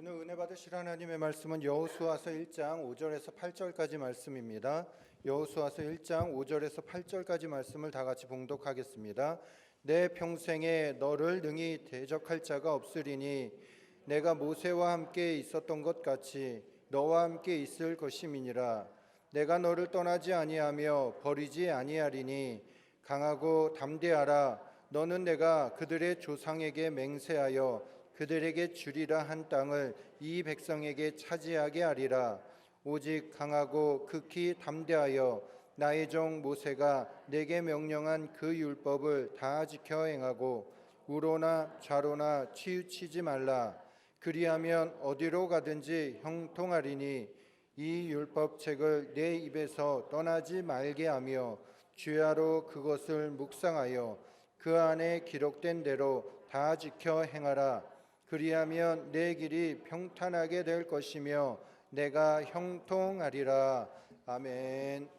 오늘 은혜 받으실 하나님의 말씀은 여호수아서 1장 5절에서 8절까지 말씀입니다. 여호수아서 1장 5절에서 8절까지 말씀을 다 같이 봉독하겠습니다. 내 평생에 너를 능히 대적할 자가 없으리니 내가 모세와 함께 있었던 것 같이 너와 함께 있을 것임이니라. 내가 너를 떠나지 아니하며 버리지 아니하리니 강하고 담대하라. 너는 내가 그들의 조상에게 맹세하여 그들에게 주리라 한 땅을 이 백성에게 차지하게 하리라. 오직 강하고 극히 담대하여 나의 종 모세가 내게 명령한 그 율법을 다 지켜 행하고 우로나 좌로나 치우치지 말라. 그리하면 어디로 가든지 형통하리니 이 율법책을 내 입에서 떠나지 말게 하며 주야로 그것을 묵상하여 그 안에 기록된 대로 다 지켜 행하라. 그리하면 내 길이 평탄하게 될 것이며 내가 형통하리라. 아멘.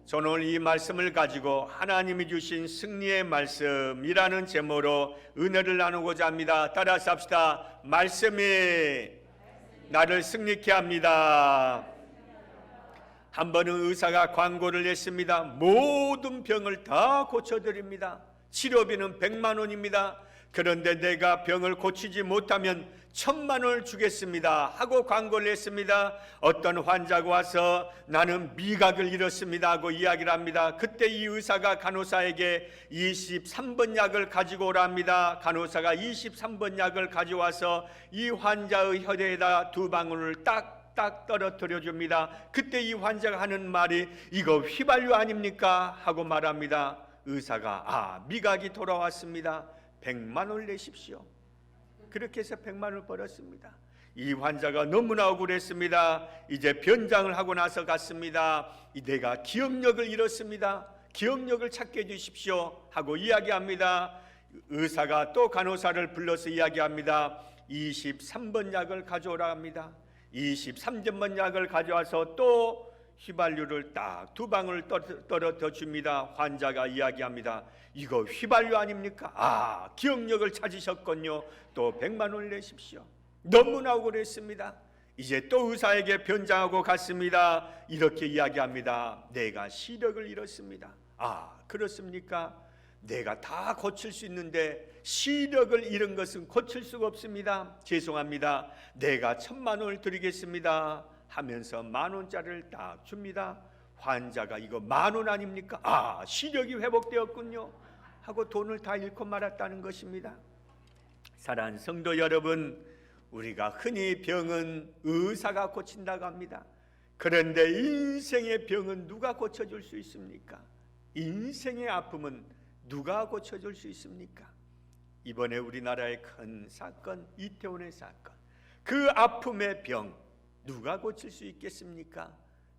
저는 오늘 이 말씀을 가지고 하나님이 주신 승리의 말씀이라는 제목으로 은혜를 나누고자 합니다. 따라서 합시다. 말씀이 나를 승리케 합니다. 한 번은 의사가 광고를 냈습니다. 모든 병을 다 고쳐드립니다. 치료비는 100만 원입니다. 그런데 내가 병을 고치지 못하면 1000만 원을 주겠습니다 하고 광고를 했습니다. 어떤 환자가 와서 나는 미각을 잃었습니다 하고 이야기를 합니다. 그때 이 의사가 간호사에게 23번 약을 가지고 오라 합니다. 간호사가 23번 약을 가져와서 이 환자의 혈에다 2방울을 딱 떨어뜨려 줍니다. 그때 이 환자가 하는 말이 이거 휘발유 아닙니까 하고 말합니다. 의사가 미각이 돌아왔습니다. 100만 원을 내십시오. 그렇게 해서 100만 원을 벌었습니다. 이 환자가 너무나 억울했습니다. 이제 변장을 하고 나서 갔습니다. 내가 기억력을 잃었습니다. 기억력을 찾게 해주십시오 하고 이야기합니다. 의사가 또 간호사를 불러서 이야기합니다. 23번 약을 가져오라 합니다. 23번 약을 가져와서 또 휘발유를 딱 2방울 떨어져 줍니다. 환자가 이야기합니다. 이거 휘발유 아닙니까? 기억력을 찾으셨군요. 또 100만 원을 내십시오. 너무나 억울했습니다. 이제 또 의사에게 변장하고 갔습니다. 이렇게 이야기합니다. 내가 시력을 잃었습니다. 그렇습니까? 내가 다 고칠 수 있는데 시력을 잃은 것은 고칠 수가 없습니다. 죄송합니다. 내가 1000만 원을 드리겠습니다 하면서 10,000원짜리를 딱 줍니다. 환자가 이거 10,000원 아닙니까? 시력이 회복되었군요 하고 돈을 다 잃고 말았다는 것입니다. 사랑하는 성도 여러분, 우리가 흔히 병은 의사가 고친다고 합니다. 그런데 인생의 병은 누가 고쳐줄 수 있습니까? 인생의 아픔은 누가 고쳐줄 수 있습니까? 이번에 우리나라의 큰 사건, 이태원의 사건, 그 아픔의 병 누가 고칠 수 있겠습니까?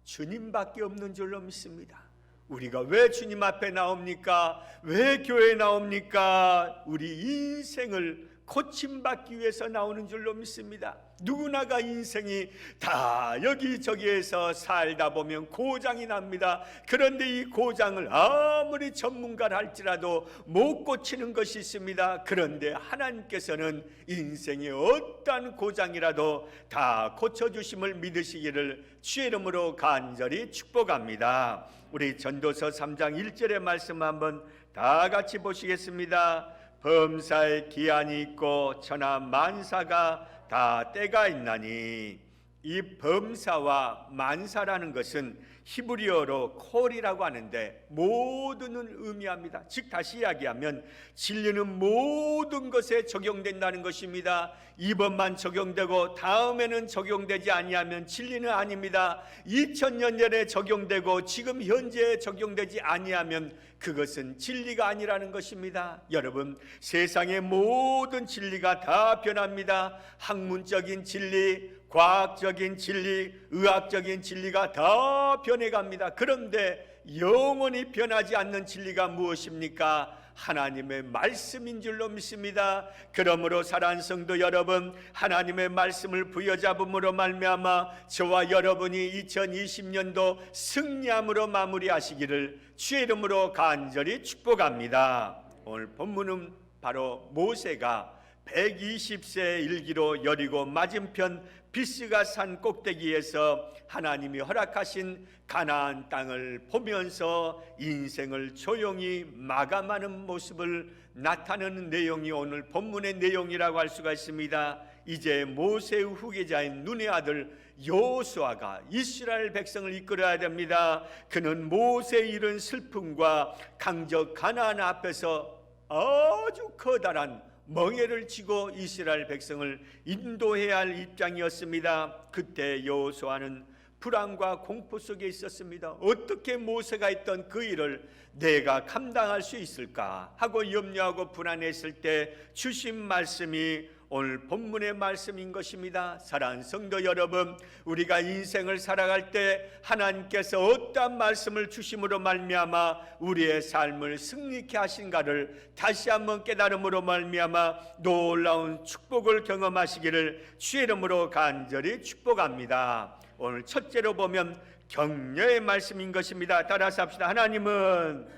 주님밖에 없는 줄로 믿습니다. 우리가 왜 주님 앞에 나옵니까? 왜 교회에 나옵니까? 우리 인생을 고침받기 위해서 나오는 줄로 믿습니다. 누구나가 인생이 다 여기저기에서 살다 보면 고장이 납니다. 그런데 이 고장을 아무리 전문가를 할지라도 못 고치는 것이 있습니다. 그런데 하나님께서는 인생의 어떠한 고장이라도 다 고쳐주심을 믿으시기를 주의 이름으로 간절히 축복합니다. 우리 전도서 3장 1절의 말씀 한번 다 같이 보시겠습니다. 범사에 기한이 있고 천하 만사가 다 때가 있나니. 이 범사와 만사라는 것은 히브리어로 콜이라고 하는데 모든을 의미합니다. 즉 다시 이야기하면 진리는 모든 것에 적용된다는 것입니다. 이번만 적용되고 다음에는 적용되지 아니하면 진리는 아닙니다. 2000년 전에 적용되고 지금 현재에 적용되지 아니하면 그것은 진리가 아니라는 것입니다. 여러분, 세상의 모든 진리가 다 변합니다. 학문적인 진리, 과학적인 진리, 의학적인 진리가 다 변해갑니다. 그런데 영원히 변하지 않는 진리가 무엇입니까? 하나님의 말씀인 줄로 믿습니다. 그러므로 사랑하는 성도 여러분, 하나님의 말씀을 부여잡음으로 말미암아 저와 여러분이 2020년도 승리함으로 마무리하시기를 주의 이름으로 간절히 축복합니다. 오늘 본문은 바로 모세가 120세 일기로 여리고 맞은편 비스가 산 꼭대기에서 하나님이 허락하신 가나안 땅을 보면서 인생을 조용히 마감하는 모습을 나타내는 내용이 오늘 본문의 내용이라고 할 수가 있습니다. 이제 모세의 후계자인 눈의 아들 여호수아가 이스라엘 백성을 이끌어야 됩니다. 그는 모세의 이른 슬픔과 강적 가나안 앞에서 아주 커다란 멍에를 쥐고 이스라엘 백성을 인도해야 할 입장이었습니다. 그때 여호수아는 불안과 공포 속에 있었습니다. 어떻게 모세가 했던 그 일을 내가 감당할 수 있을까 하고 염려하고 불안했을 때 주신 말씀이 오늘 본문의 말씀인 것입니다. 사랑하는 성도 여러분, 우리가 인생을 살아갈 때 하나님께서 어떠한 말씀을 주심으로 말미암아 우리의 삶을 승리케 하신가를 다시 한번 깨달음으로 말미암아 놀라운 축복을 경험하시기를 주의 이름으로 간절히 축복합니다. 오늘 첫째로 보면 격려의 말씀인 것입니다. 따라서 합시다. 하나님은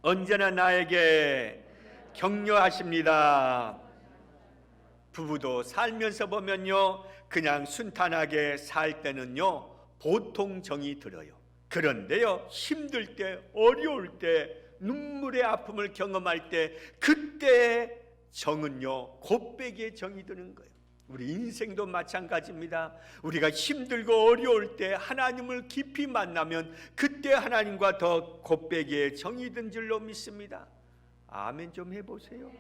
언제나 나에게 격려하십니다. 부부도 살면서 보면요, 그냥 순탄하게 살 때는요 보통 정이 들어요. 그런데요, 힘들 때, 어려울 때, 눈물의 아픔을 경험할 때, 그때 정은요 곱배기의 정이 드는 거예요. 우리 인생도 마찬가지입니다. 우리가 힘들고 어려울 때 하나님을 깊이 만나면 그때 하나님과 더 곱배기의 정이 든 줄로 믿습니다. 아멘 좀 해보세요.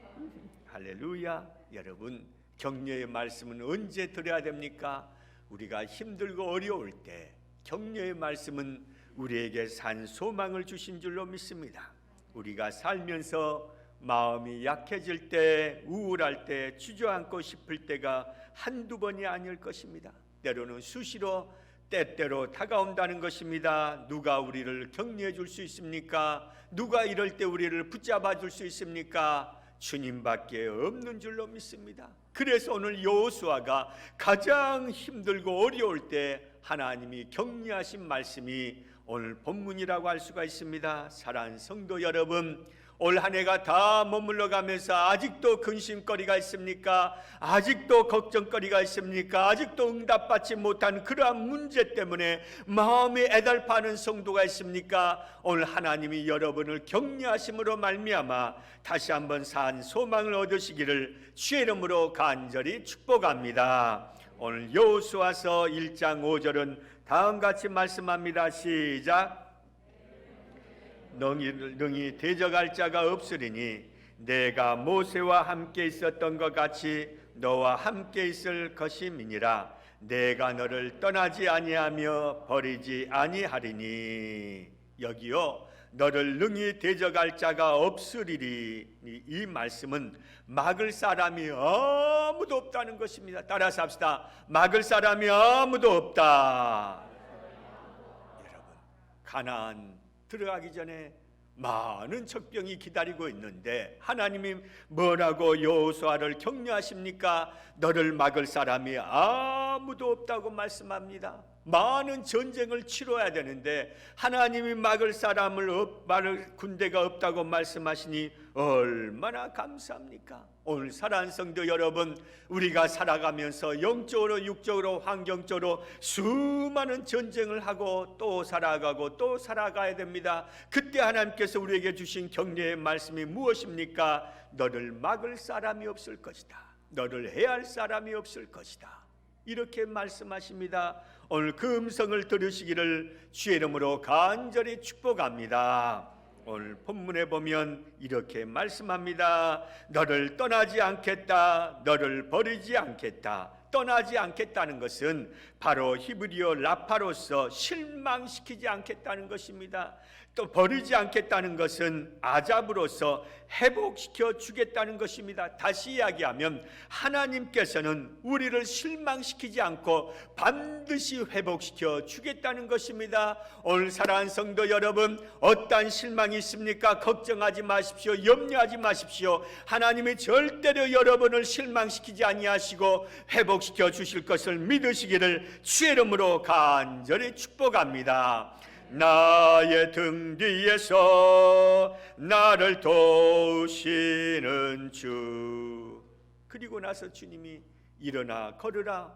할렐루야. 여러분, 격려의 말씀은 언제 들어야 됩니까? 우리가 힘들고 어려울 때 격려의 말씀은 우리에게 산 소망을 주신 줄로 믿습니다. 우리가 살면서 마음이 약해질 때, 우울할 때, 주저앉고 싶을 때가 한두 번이 아닐 것입니다. 때로는 수시로, 때때로 다가온다는 것입니다. 누가 우리를 격려해 줄 수 있습니까? 누가 이럴 때 우리를 붙잡아 줄 수 있습니까? 주님밖에 없는 줄로 믿습니다. 그래서 오늘 여호수아가 가장 힘들고 어려울 때 하나님이 격려하신 말씀이 오늘 본문이라고 할 수가 있습니다. 사랑하는 성도 여러분, 올 한 해가 다 머물러 가면서 아직도 근심거리가 있습니까? 아직도 걱정거리가 있습니까? 아직도 응답받지 못한 그러한 문제 때문에 마음이 애달파하는 성도가 있습니까? 오늘 하나님이 여러분을 격려하심으로 말미암아 다시 한번 산 소망을 얻으시기를 주의 이름으로 간절히 축복합니다. 오늘 여호수아서 1장 5절은 다음같이 말씀합니다. 시작. 능히 대적할 자가 없으리니 내가 모세와 함께 있었던 것 같이 너와 함께 있을 것임이니라. 내가 너를 떠나지 아니하며 버리지 아니하리니. 여기요, 너를 능히 대적할 자가 없으리니, 이 말씀은 막을 사람이 아무도 없다는 것입니다. 따라서 합시다. 막을 사람이 아무도 없다. 여러분, 가나안 들어가기 전에 많은 적병이 기다리고 있는데 하나님이 뭐라고 여호수아를 격려하십니까? 너를 막을 사람이 아무도 없다고 말씀합니다. 많은 전쟁을 치러야 되는데 하나님이 막을 군대가 없다고 말씀하시니 얼마나 감사합니까? 오늘 사랑하는 성도 여러분, 우리가 살아가면서 영적으로 육적으로 환경적으로 수많은 전쟁을 하고 또 살아가고 또 살아가야 됩니다. 그때 하나님께서 우리에게 주신 격려의 말씀이 무엇입니까? 너를 막을 사람이 없을 것이다. 너를 해할 사람이 없을 것이다. 이렇게 말씀하십니다. 오늘 그 음성을 들으시기를 주의 이름으로 간절히 축복합니다. 오늘 본문에 보면 이렇게 말씀합니다. 너를 떠나지 않겠다. 너를 버리지 않겠다. 떠나지 않겠다는 것은 바로 히브리어 라파로서 실망시키지 않겠다는 것입니다. 또 버리지 않겠다는 것은 아잡으로서 회복시켜 주겠다는 것입니다. 다시 이야기하면 하나님께서는 우리를 실망시키지 않고 반드시 회복시켜 주겠다는 것입니다. 오늘 사랑하는 성도 여러분, 어떠한 실망이 있습니까? 걱정하지 마십시오. 염려하지 마십시오. 하나님이 절대로 여러분을 실망시키지 아니하시고 회복시켜 주실 것을 믿으시기를 주의 이름으로 간절히 축복합니다. 나의 등 뒤에서 나를 도우시는 주. 그리고 나서 주님이 일어나 걸으라.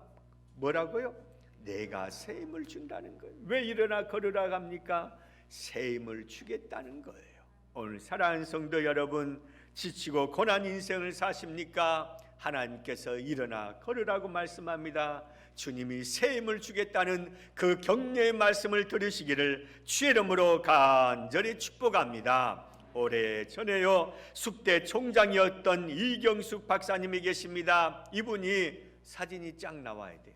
뭐라고요? 내가 새 힘을 준다는 거예요. 왜 일어나 걸으라 합니까? 새 힘을 주겠다는 거예요. 오늘 사랑하는 성도 여러분, 지치고 고난 인생을 사십니까? 하나님께서 일어나 걸으라고 말씀합니다. 주님이 새 힘을 주겠다는 그 격려의 말씀을 들으시기를 주의 이름으로 간절히 축복합니다. 오래전에요, 숙대 총장이었던 이경숙 박사님이 계십니다. 이분이 사진이 쫙 나와야 돼요.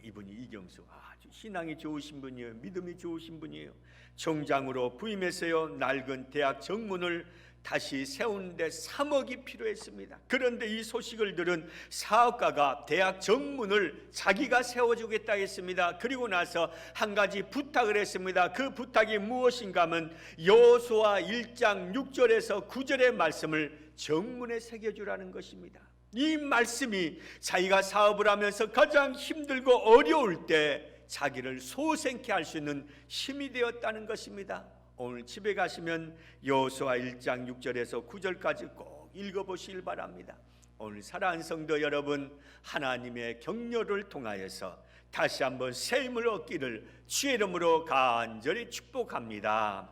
이분이 이경숙, 아주 신앙이 좋으신 분이에요. 믿음이 좋으신 분이에요. 총장으로 부임해서요, 낡은 대학 정문을 다시 세우는데 3억이 필요했습니다. 그런데 이 소식을 들은 사업가가 대학 정문을 자기가 세워주겠다 했습니다. 그리고 나서 한 가지 부탁을 했습니다. 그 부탁이 무엇인가 하면 여호수아 1장 6절에서 9절의 말씀을 정문에 새겨주라는 것입니다. 이 말씀이 자기가 사업을 하면서 가장 힘들고 어려울 때 자기를 소생케 할 수 있는 힘이 되었다는 것입니다. 오늘 집에 가시면 여호수아 1장 6절에서 9절까지 꼭 읽어보시길 바랍니다. 오늘 사랑하는 성도 여러분, 하나님의 격려를 통하여서 다시 한번 새 힘을 얻기를 주의 이름으로 간절히 축복합니다.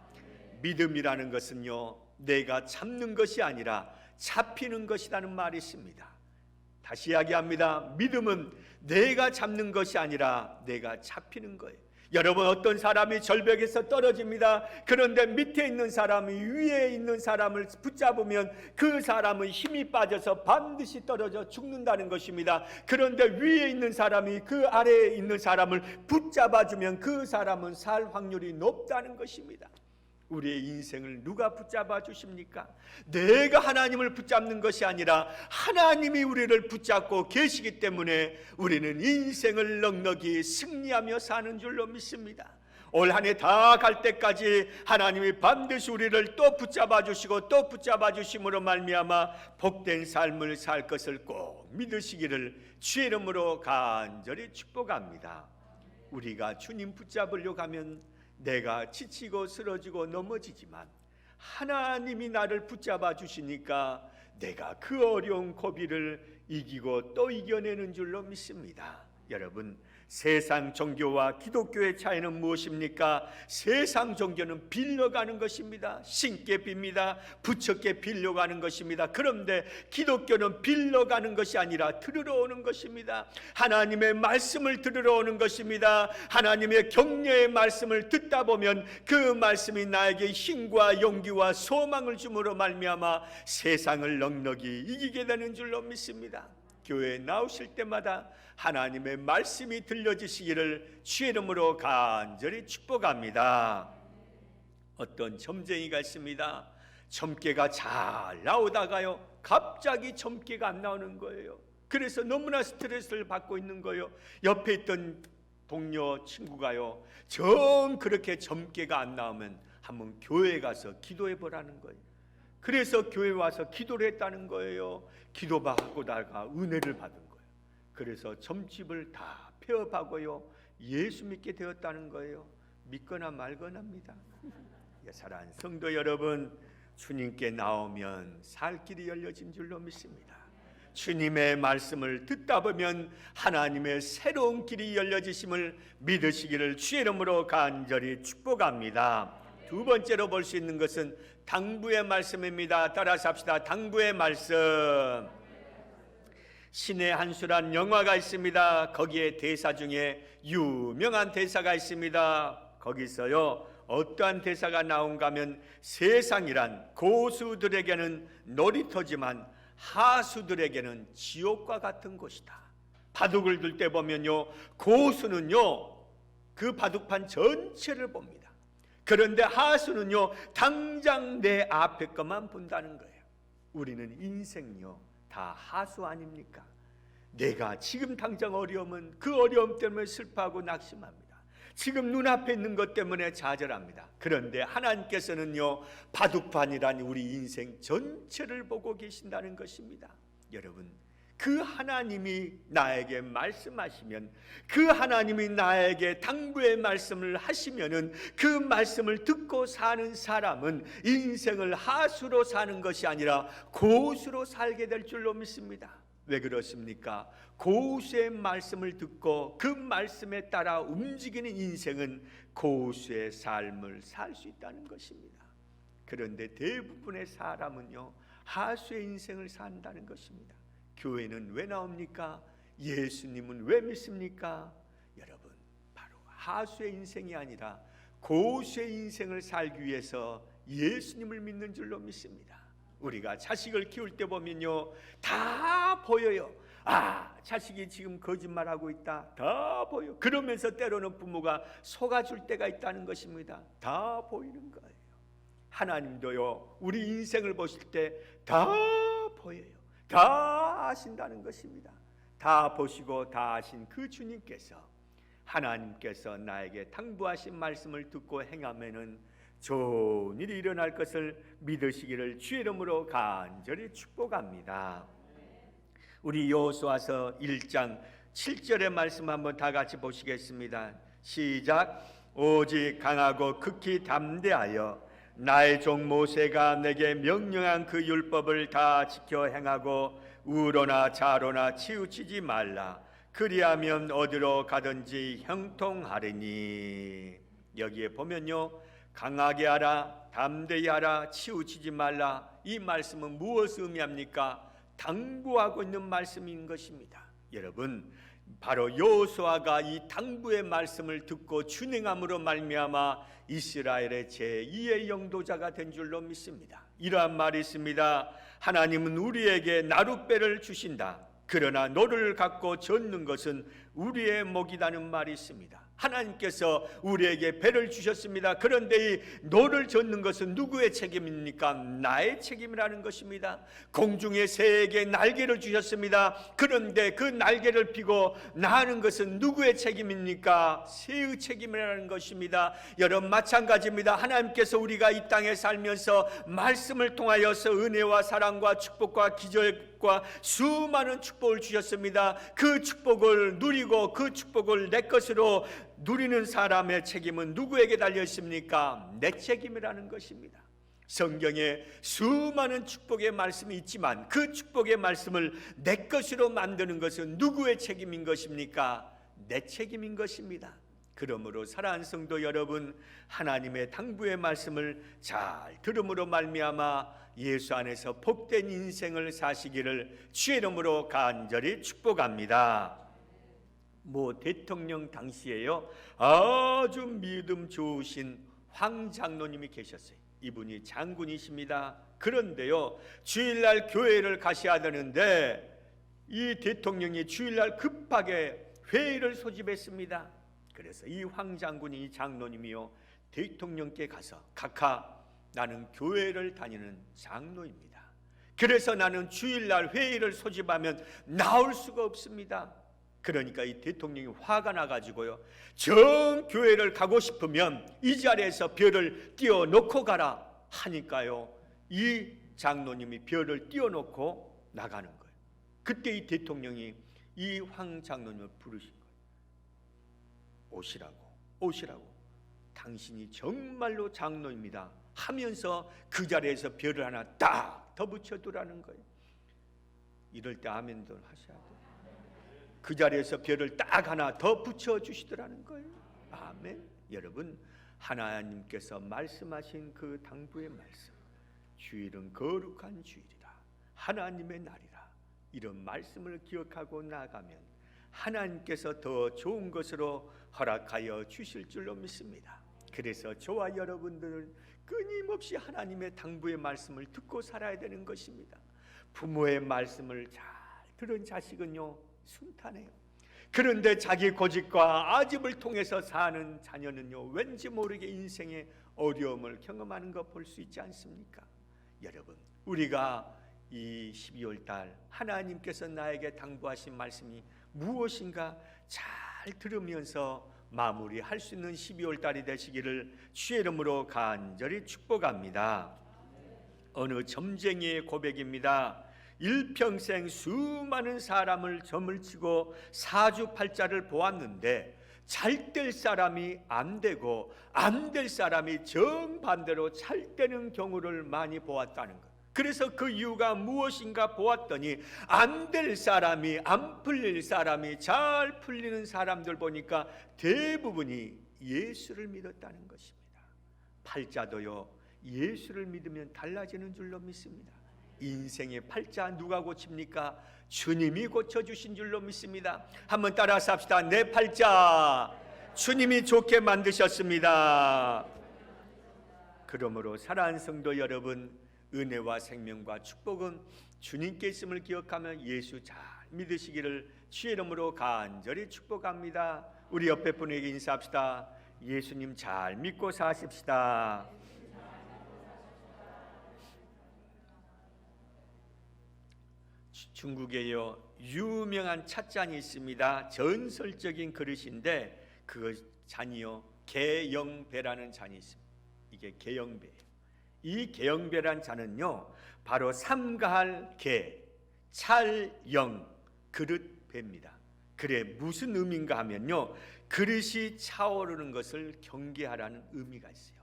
믿음이라는 것은요, 내가 잡는 것이 아니라 잡히는 것이라는 말이 있습니다. 다시 이야기합니다. 믿음은 내가 잡는 것이 아니라 내가 잡히는 거예요. 여러분, 어떤 사람이 절벽에서 떨어집니다. 그런데 밑에 있는 사람이 위에 있는 사람을 붙잡으면 그 사람은 힘이 빠져서 반드시 떨어져 죽는다는 것입니다. 그런데 위에 있는 사람이 그 아래에 있는 사람을 붙잡아주면 그 사람은 살 확률이 높다는 것입니다. 우리의 인생을 누가 붙잡아 주십니까? 내가 하나님을 붙잡는 것이 아니라 하나님이 우리를 붙잡고 계시기 때문에 우리는 인생을 넉넉히 승리하며 사는 줄로 믿습니다. 올 한 해 다 갈 때까지 하나님이 반드시 우리를 또 붙잡아 주시고 또 붙잡아 주심으로 말미암아 복된 삶을 살 것을 꼭 믿으시기를 주의 이름으로 간절히 축복합니다. 우리가 주님 붙잡으려고 하면 내가 지치고 쓰러지고 넘어지지만 하나님이 나를 붙잡아 주시니까 내가 그 어려운 고비를 이기고 또 이겨내는 줄로 믿습니다. 여러분, 세상 종교와 기독교의 차이는 무엇입니까? 세상 종교는 빌려가는 것입니다. 신께 빕니다. 부처께 빌려가는 것입니다. 그런데 기독교는 빌려가는 것이 아니라 들으러 오는 것입니다. 하나님의 말씀을 들으러 오는 것입니다. 하나님의 격려의 말씀을 듣다 보면 그 말씀이 나에게 힘과 용기와 소망을 주므로 말미암아 세상을 넉넉히 이기게 되는 줄로 믿습니다. 교회에 나오실 때마다 하나님의 말씀이 들려지시기를 주의 이름으로 간절히 축복합니다. 어떤 점쟁이가 있습니다. 점괘가 잘 나오다가요, 갑자기 점괘가 안 나오는 거예요. 그래서 너무나 스트레스를 받고 있는 거예요. 옆에 있던 동료 친구가요, 정 그렇게 점괘가 안 나오면 한번 교회에 가서 기도해 보라는 거예요. 그래서 교회 와서 기도를 했다는 거예요. 기도하고 나가 은혜를 받은 거예요. 그래서 점집을 다 폐업하고요, 예수 믿게 되었다는 거예요. 믿거나 말거나입니다. 사랑하는 성도 여러분, 주님께 나오면 살 길이 열려진 줄로 믿습니다. 주님의 말씀을 듣다 보면 하나님의 새로운 길이 열려지심을 믿으시기를 주의 이름으로 간절히 축복합니다. 두 번째로 볼 수 있는 것은 당부의 말씀입니다. 따라서 합시다. 당부의 말씀. 신의 한 수란 영화가 있습니다. 거기에 대사 중에 유명한 대사가 있습니다. 거기서요, 어떠한 대사가 나온가 하면 세상이란 고수들에게는 놀이터지만 하수들에게는 지옥과 같은 곳이다. 바둑을 둘 때 보면요, 고수는요 그 바둑판 전체를 봅니다. 그런데 하수는요 당장 내 앞에 것만 본다는 거예요. 우리는 인생요 다 하수 아닙니까? 내가 지금 당장 어려우면 그 어려움 때문에 슬퍼하고 낙심합니다. 지금 눈앞에 있는 것 때문에 좌절합니다. 그런데 하나님께서는요 바둑판이란 우리 인생 전체를 보고 계신다는 것입니다. 여러분, 그 하나님이 나에게 말씀하시면, 그 하나님이 나에게 당부의 말씀을 하시면은 그 말씀을 듣고 사는 사람은 인생을 하수로 사는 것이 아니라 고수로 살게 될 줄로 믿습니다. 왜 그렇습니까? 고수의 말씀을 듣고 그 말씀에 따라 움직이는 인생은 고수의 삶을 살 수 있다는 것입니다. 그런데 대부분의 사람은요, 하수의 인생을 산다는 것입니다. 교회는 왜 나옵니까? 예수님은 왜 믿습니까? 여러분, 바로 하수의 인생이 아니라 고수의 인생을 살기 위해서 예수님을 믿는 줄로 믿습니다. 우리가 자식을 키울 때 보면요, 다 보여요. 아, 자식이 지금 거짓말하고 있다, 다 보여. 그러면서 때로는 부모가 속아줄 때가 있다는 것입니다. 다 보이는 거예요. 하나님도요, 우리 인생을 보실 때 다 보여요. 다 아신다는 것입니다. 다 보시고 다 아신 그 주님께서, 하나님께서 나에게 당부하신 말씀을 듣고 행하면은 좋은 일이 일어날 것을 믿으시기를 주의 이름으로 간절히 축복합니다. 우리 여호수아서 1장 7절의 말씀 한번 다 같이 보시겠습니다. 시작. 오직 강하고 극히 담대하여 나의 종 모세가 내게 명령한 그 율법을 다 지켜 행하고 우로나 좌로나 치우치지 말라. 그리하면 어디로 가든지 형통하리니. 여기에 보면요, 강하게 하라, 담대히 하라, 치우치지 말라. 이 말씀은 무엇을 의미합니까? 당부하고 있는 말씀인 것입니다. 여러분, 바로 여호수아가 이 당부의 말씀을 듣고 준행함으로 말미암아 이스라엘의 제2의 영도자가 된 줄로 믿습니다. 이러한 말이 있습니다. 하나님은 우리에게 나룻배를 주신다. 그러나 노를 갖고 젓는 것은 우리의 몫이라는 말이 있습니다. 하나님께서 우리에게 배를 주셨습니다. 그런데 이 노를 젓는 것은 누구의 책임입니까? 나의 책임이라는 것입니다. 공중의 새에게 날개를 주셨습니다. 그런데 그 날개를 펴고 나는 것은 누구의 책임입니까? 새의 책임이라는 것입니다. 여러분, 마찬가지입니다. 하나님께서 우리가 이 땅에 살면서 말씀을 통하여서 은혜와 사랑과 축복과 기적과 수많은 축복을 주셨습니다. 그 축복을 누리고 그 축복을 내 것으로 누리는 사람의 책임은 누구에게 달려 있습니까? 내 책임이라는 것입니다. 성경에 수많은 축복의 말씀이 있지만 그 축복의 말씀을 내 것으로 만드는 것은 누구의 책임인 것입니까? 내 책임인 것입니다. 그러므로 사랑하는 성도 여러분, 하나님의 당부의 말씀을 잘 들음으로 말미암아 예수 안에서 복된 인생을 사시기를 주의 이름으로 간절히 축복합니다. 모 대통령 당시에요, 아주 믿음 좋으신 황 장로님이 계셨어요. 이분이 장군이십니다. 그런데요, 주일날 교회를 가셔야 되는데 이 대통령이 주일날 급하게 회의를 소집했습니다. 그래서 이 황 장군이, 이 장로님이요, 대통령께 가서 각하, 나는 교회를 다니는 장로입니다. 그래서 나는 주일날 회의를 소집하면 나올 수가 없습니다. 그러니까 이 대통령이 화가 나가지고요, 정 교회를 가고 싶으면 이 자리에서 별을 띄워놓고 가라 하니까요, 이 장로님이 별을 띄워놓고 나가는 거예요. 그때 이 대통령이 이 황 장로님을 부르신 거예요. 오시라고. 당신이 정말로 장로입니다 하면서 그 자리에서 별을 하나 딱 더 붙여두라는 거예요. 이럴 때 아멘도 하셔야 돼요. 그 자리에서 별을 딱 하나 더 붙여주시더라는 거예요. 아멘. 여러분, 하나님께서 말씀하신 그 당부의 말씀, 주일은 거룩한 주일이라, 하나님의 날이라, 이런 말씀을 기억하고 나가면 하나님께서 더 좋은 것으로 허락하여 주실 줄로 믿습니다. 그래서 저와 여러분들은 끊임없이 하나님의 당부의 말씀을 듣고 살아야 되는 것입니다. 부모의 말씀을 잘 들은 자식은요, 순탄해요. 그런데 자기 고집과 아집을 통해서 사는 자녀는요, 왠지 모르게 인생의 어려움을 경험하는 거 볼 수 있지 않습니까? 여러분, 우리가 이 12월 달 하나님께서 나에게 당부하신 말씀이 무엇인가 잘 들으면서 마무리할 수 있는 12월 달이 되시기를 주의 이름으로 간절히 축복합니다. 어느 점쟁이의 고백입니다. 일평생 수많은 사람을 점을 치고 사주팔자를 보았는데 잘 될 사람이 안 되고 안 될 사람이 정반대로 잘 되는 경우를 많이 보았다는 것. 그래서 그 이유가 무엇인가 보았더니 안 될 사람이, 안 풀릴 사람이 잘 풀리는 사람들 보니까 대부분이 예수를 믿었다는 것입니다. 팔자도요, 예수를 믿으면 달라지는 줄로 믿습니다. 인생의 팔자 누가 고칩니까? 주님이 고쳐주신 줄로 믿습니다. 한번 따라서 합시다. 내 팔자 주님이 좋게 만드셨습니다. 그러므로 사랑하는 성도 여러분, 은혜와 생명과 축복은 주님께 있음을 기억하며 예수 잘 믿으시기를 주의 이름으로 간절히 축복합니다. 우리 옆에 분에게 인사합시다. 예수님 잘 믿고 사십시다. 중국에요 유명한 찻잔이 있습니다. 전설적인 그릇인데 그 잔이요 개영배라는 잔이 있습니다. 이게 개영배예요. 이 개영배란 잔은요 바로 삼가할 개, 찰영, 그릇배입니다. 그래 무슨 의미인가 하면요 그릇이 차오르는 것을 경계하라는 의미가 있어요.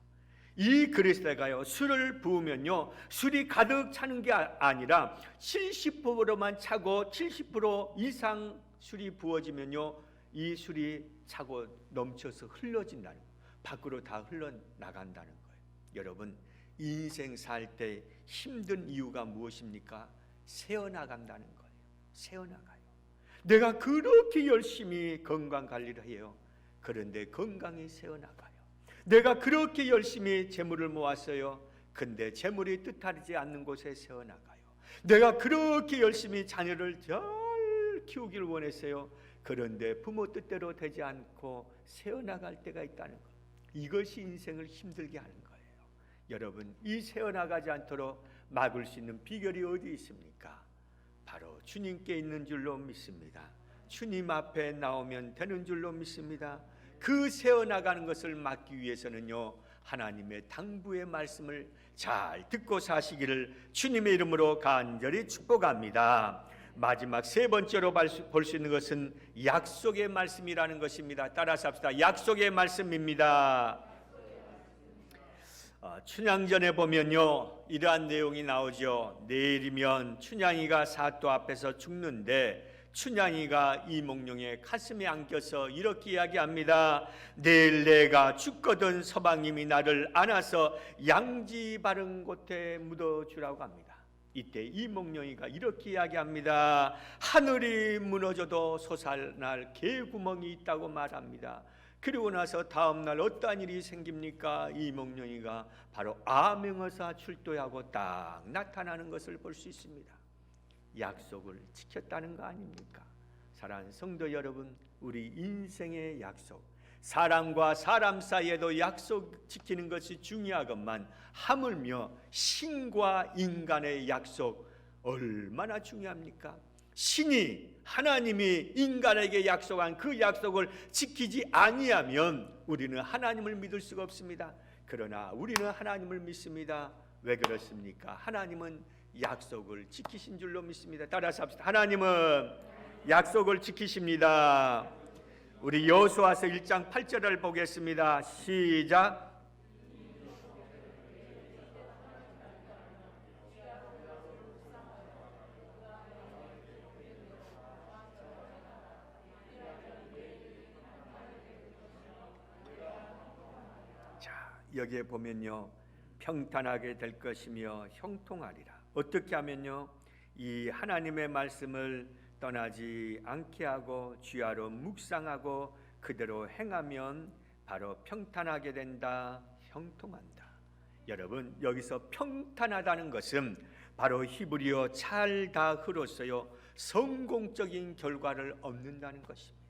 이 그릇에다가요 술을 부으면요 술이 가득 차는 게 아니라 70%만 차고 70% 이상 술이 부어지면요 이 술이 차고 넘쳐서 흘러진다는 거예요. 밖으로 다 흘러나간다는 거예요. 여러분 인생 살 때 힘든 이유가 무엇입니까? 새어나간다는 거예요. 새어나가요. 내가 그렇게 열심히 건강관리를 해요. 그런데 건강이 새어나가요. 내가 그렇게 열심히 재물을 모았어요. 근데 재물이 뜻하지 않는 곳에 새어나가요. 내가 그렇게 열심히 자녀를 잘 키우기를 원했어요. 그런데 부모 뜻대로 되지 않고 새어나갈 때가 있다는 것. 이것이 인생을 힘들게 하는 거예요. 여러분 이 새어나가지 않도록 막을 수 있는 비결이 어디 있습니까? 바로 주님께 있는 줄로 믿습니다. 주님 앞에 나오면 되는 줄로 믿습니다. 그 새어나가는 것을 막기 위해서는요 하나님의 당부의 말씀을 잘 듣고 사시기를 주님의 이름으로 간절히 축복합니다. 마지막 세 번째로 볼 수 있는 것은 약속의 말씀이라는 것입니다. 따라서 합시다. 약속의 말씀입니다. 춘향전에 보면요 이러한 내용이 나오죠. 내일이면 춘향이가 사또 앞에서 죽는데 춘향이가 이몽룡의 가슴에 안겨서 이렇게 이야기합니다. 내일 내가 죽거든 서방님이 나를 안아서 양지 바른 곳에 묻어주라고 합니다. 이때 이몽룡이가 이렇게 이야기합니다. 하늘이 무너져도 솟아날 개구멍이 있다고 말합니다. 그리고 나서 다음 날 어떠한 일이 생깁니까? 이몽룡이가 바로 암행어사 출도하고 딱 나타나는 것을 볼 수 있습니다. 약속을 지켰다는 거 아닙니까? 사랑하는 성도 여러분, 우리 인생의 약속, 사람과 사람 사이에도 약속 지키는 것이 중요하건만 하물며 신과 인간의 약속 얼마나 중요합니까? 신이 하나님이 인간에게 약속한 그 약속을 지키지 아니하면 우리는 하나님을 믿을 수가 없습니다. 그러나 우리는 하나님을 믿습니다. 왜 그렇습니까? 하나님은 약속을 지키신 줄로 믿습니다. 따라서 합시다. 하나님은 약속을 지키십니다. 우리 여호수아서 1장 8절을 보겠습니다. 시작. 여기에 보면요 평탄하게 될 것이며 형통하리라. 어떻게 하면요 이 하나님의 말씀을 떠나지 않게 하고 주야로 묵상하고 그대로 행하면 바로 평탄하게 된다, 형통한다. 여러분 여기서 평탄하다는 것은 바로 히브리어 찰다흐로서요 성공적인 결과를 얻는다는 것입니다.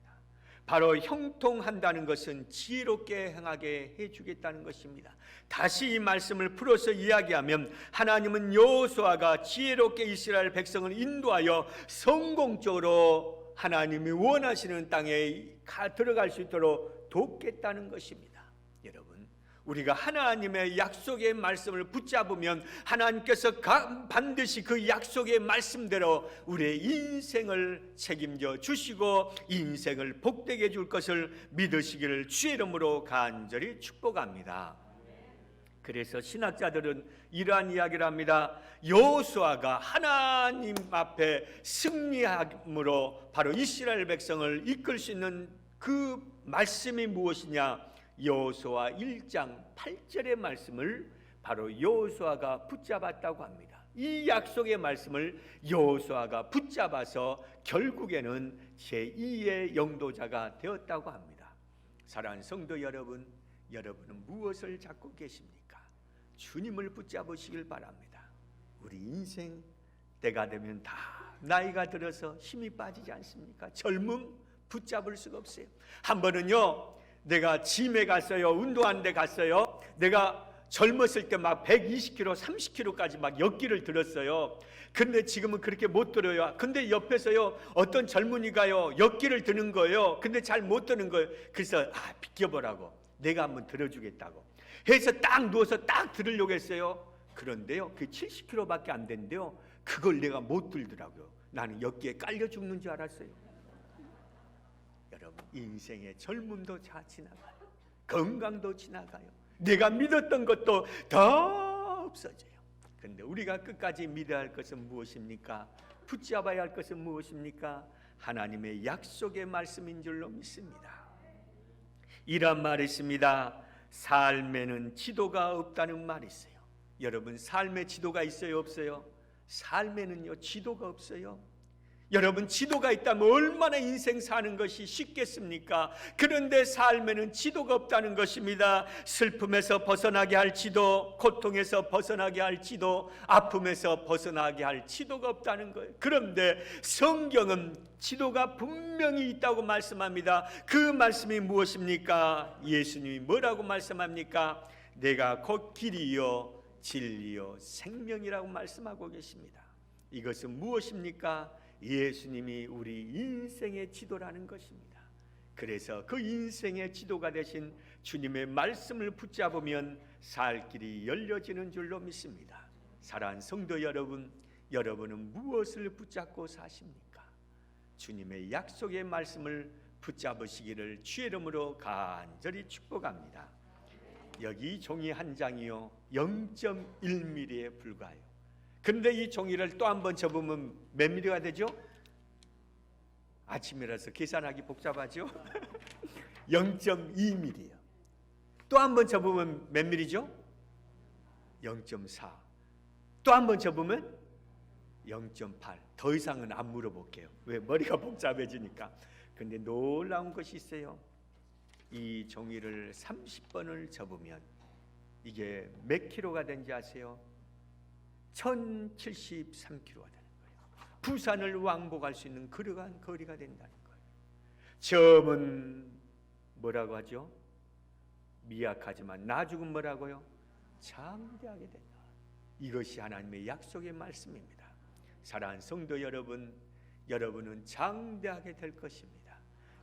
바로 형통한다는 것은 지혜롭게 행하게 해주겠다는 것입니다. 다시 이 말씀을 풀어서 이야기하면 하나님은 여호수아가 지혜롭게 이스라엘 백성을 인도하여 성공적으로 하나님이 원하시는 땅에 들어갈 수 있도록 돕겠다는 것입니다. 여러분 우리가 하나님의 약속의 말씀을 붙잡으면 하나님께서 반드시 그 약속의 말씀대로 우리의 인생을 책임져 주시고 인생을 복되게 해줄 것을 믿으시기를 주의 이름으로 간절히 축복합니다. 그래서 신학자들은 이러한 이야기를 합니다. 여호수아가 하나님 앞에 승리함으로 바로 이스라엘 백성을 이끌 수 있는 그 말씀이 무엇이냐? 여호수아 1장 8절의 말씀을 바로 여호수아가 붙잡았다고 합니다. 이 약속의 말씀을 여호수아가 붙잡아서 결국에는 제2의 영도자가 되었다고 합니다. 사랑하는 성도 여러분, 여러분은 무엇을 잡고 계십니까? 주님을 붙잡으시길 바랍니다. 우리 인생 때가 되면 다 나이가 들어서 힘이 빠지지 않습니까? 젊음 붙잡을 수가 없어요. 한 번은요, 내가 짐에 갔어요. 운동하는 데 갔어요. 내가 젊었을 때 막 120kg, 30kg까지 막 역기를 들었어요. 근데 지금은 그렇게 못 들어요. 근데 옆에서요, 어떤 젊은이가요, 역기를 드는 거예요. 근데 잘 못 드는 거예요. 그래서 비켜보라고, 내가 한번 들어주겠다고 해서 딱 누워서 딱 들으려고 했어요. 그런데요, 그 70kg밖에 안 된대요. 그걸 내가 못 들더라고요. 나는 역기에 깔려 죽는 줄 알았어요. 여러분, 인생의 젊음도 다 지나가요. 건강도 지나가요. 내가 믿었던 것도 다 없어져요. 그런데 우리가 끝까지 믿어야 할 것은 무엇입니까? 붙잡아야 할 것은 무엇입니까? 하나님의 약속의 말씀인 줄로 믿습니다. 이런 말이 있습니다. 삶에는 지도가 없다는 말이 있어요. 여러분, 삶에 지도가 있어요, 없어요? 삶에는요, 지도가 없어요. 여러분, 지도가 있다면 얼마나 인생 사는 것이 쉽겠습니까? 그런데 삶에는 지도가 없다는 것입니다. 슬픔에서 벗어나게 할 지도, 고통에서 벗어나게 할 지도, 아픔에서 벗어나게 할 지도가 없다는 거예요. 그런데 성경은 지도가 분명히 있다고 말씀합니다. 그 말씀이 무엇입니까? 예수님이 뭐라고 말씀합니까? 내가 곧 길이요 진리요 생명이라고 말씀하고 계십니다. 이것은 무엇입니까? 예수님이 우리 인생의 지도라는 것입니다. 그래서 그 인생의 지도가 되신 주님의 말씀을 붙잡으면 살 길이 열려지는 줄로 믿습니다. 사랑하는 성도 여러분, 여러분은 무엇을 붙잡고 사십니까? 주님의 약속의 말씀을 붙잡으시기를 주의 이름으로 간절히 축복합니다. 여기 종이 한 장이요 0.1mm에 불과해요. 근데 이 종이를 또 한 번 접으면 몇 미리가 되죠? 아침이라서 계산하기 복잡하죠? 0.2mm예요. 또 한 번 접으면 몇 미리죠? 0.4. 또 한 번 접으면 0.8. 더 이상은 안 물어볼게요. 왜? 머리가 복잡해지니까. 근데 놀라운 것이 있어요. 이 종이를 30번을 접으면 이게 몇 킬로가 된지 아세요? 1073kg가 되는 거예요. 부산을 왕복할 수 있는 그러한 거리가 된다는 거예요. 점은 뭐라고 하죠? 미약하지만 나중은 뭐라고요? 장대하게 된다. 이것이 하나님의 약속의 말씀입니다. 사랑하는 성도 여러분, 여러분은 장대하게 될 것입니다.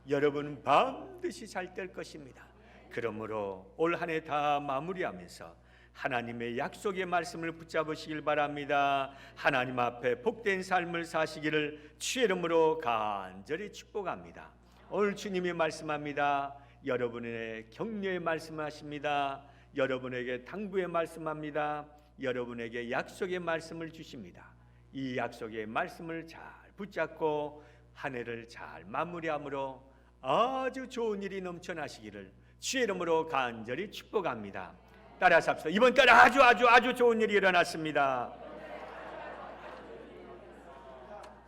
여러분은 반드시 잘 될 것입니다. 그러므로 올 한 해 다 마무리하면서 하나님의 약속의 말씀을 붙잡으시길 바랍니다. 하나님 앞에 복된 삶을 사시기를 주의 이름으로 간절히 축복합니다. 오늘 주님이 말씀합니다. 여러분의 격려의 말씀하십니다. 여러분에게 당부의 말씀합니다. 여러분에게 약속의 말씀을 주십니다. 이 약속의 말씀을 잘 붙잡고 한 해를 잘 마무리함으로 아주 좋은 일이 넘쳐나시기를 주의 이름으로 간절히 축복합니다. 따라서 합시다. 이번 달에 아주 좋은 일이 일어났습니다.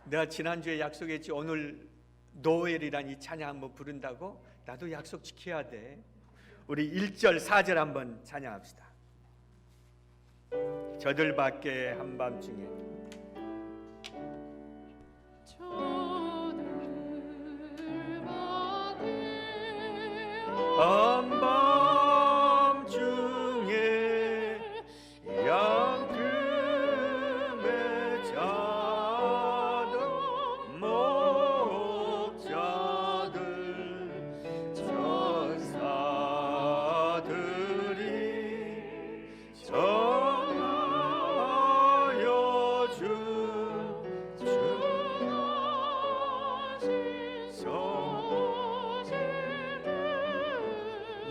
내가 지난주에 약속했지, 오늘 노엘이란 이 찬양 한번 부른다고? 나도 약속 지켜야 돼. 우리 1절 4절 한번 찬양합시다. 저들 밖에 한밤중에 한밤중에 양틈에 자던 목자들 전사들이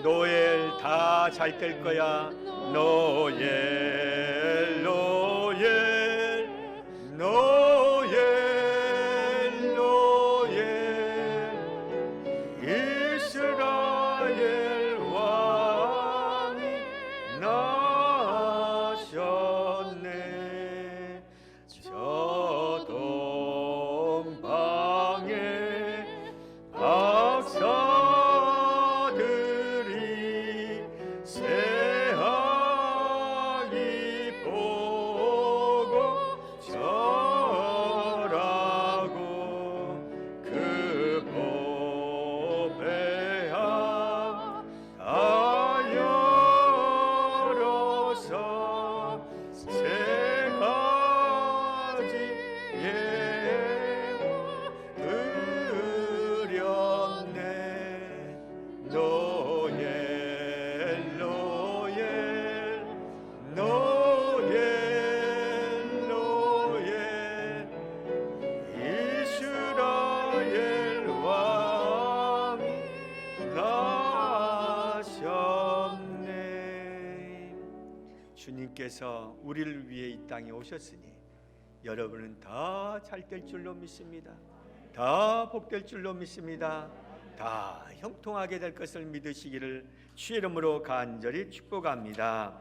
노엘 다 잘 될 거야. 노엘 노엘 노엘 노엘 이스라엘 왕이 나셨네. 저 동방에 박사들이 새하기 보고 절하고 그 보배함 다 열어서 세 가지 예물 드렸네. 노엘 노엘 노엘 노엘 이스라엘 왕이 나셨네. 주님께서 우리를 위해 이 땅에 오셨으니 여러분은 다 잘 될 줄로 믿습니다. 다 복될 줄로 믿습니다. 다 형통하게 될 것을 믿으시기를 주의 이름으로 간절히 축복합니다.